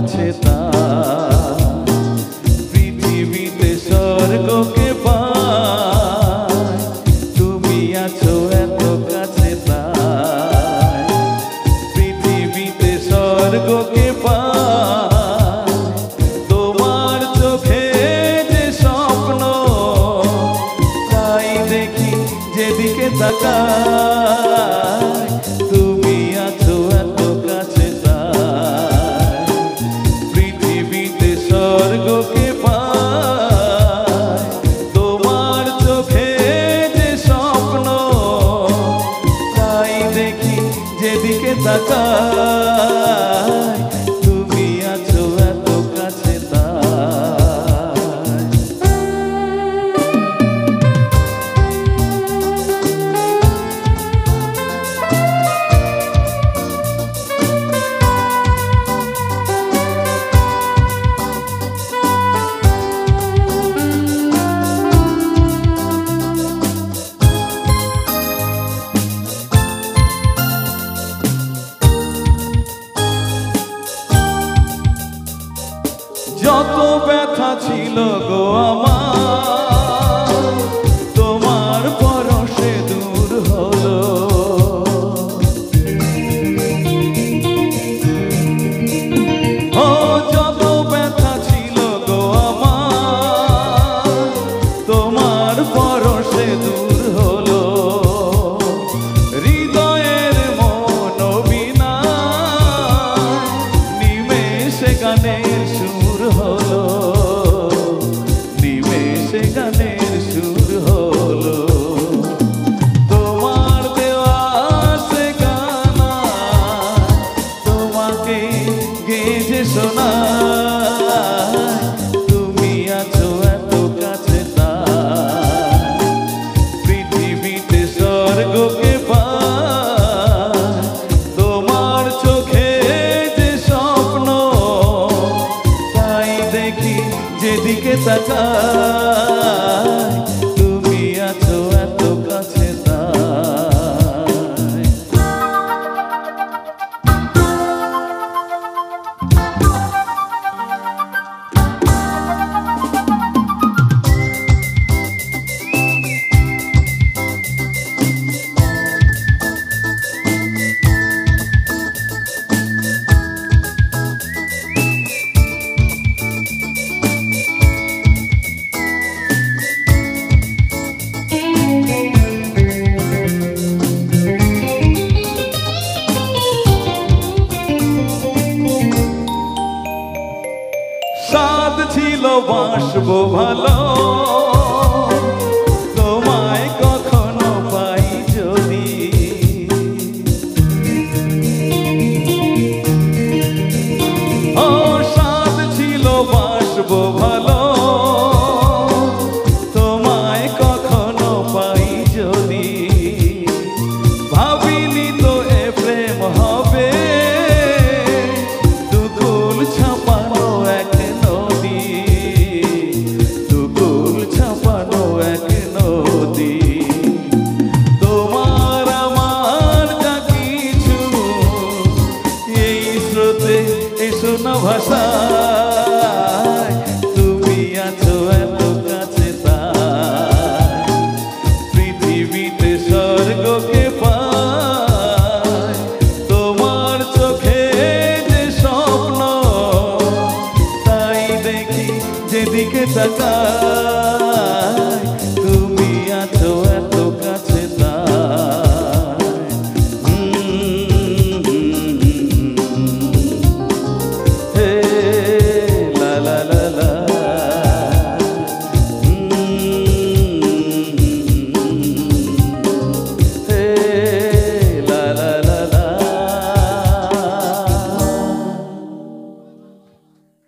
কাছে তার পৃথিবীতে স্বর্গকে পায় তুমি আছো এত কাছে তার পৃথিবীতে স্বর্গকে পায় তোমার চোখে যে স্বপ্ন তাই দেখি যেদিকে তাকাই তুমি আছো এত কাছে তাই পৃথিবীতে স্বর্গকে পায় তোমার চোখে যে স্বপ্ন তাই দেখি যেদিকে তাকাই তুমি আছো এত কাছে তাই যত ব্যথা ছিল গো আমার তোমার পরশে দূর হলো ও যত ব্যথা ছিল গো আমার তোমার পরশে দূর হলো হৃদয়ের মন বিনায় নিমেষে গানের সুর হলো নিমেষে গানের সুর হলো তোমার দেওয়া সে গানা তোমাকে গেঁজে শোনায় তুমি আছো এত কাছে তাই পৃথিবীতে স্বর্গকে পায় তোমার চোখে যে স্বপ্ন তাই দেখি যেদিকে তাকাই তুমি আছো এত কাছে তাই সাদ ছিল বাসবো ভালো তোমায় কখনো পাই যদি ও সাদ ছিল বাসবো ভালো তোমায় কখনো পাই যদি ভাবিনি তো এ প্রেম হবে দুকুল ছাপানো এক নদী দুকুল ছাপানো এক নদী তোমার আমার যা কিছু এই স্রোতে এসো না ভাষায় তুমি আছো এত কাছে তাই পৃথিবীতে স্বর্গকে পায় তোমার চোখে যে স্বপ্ন তাই দেখি যেদিকে তাকাই তুমি আছো এত কাছে তাই হে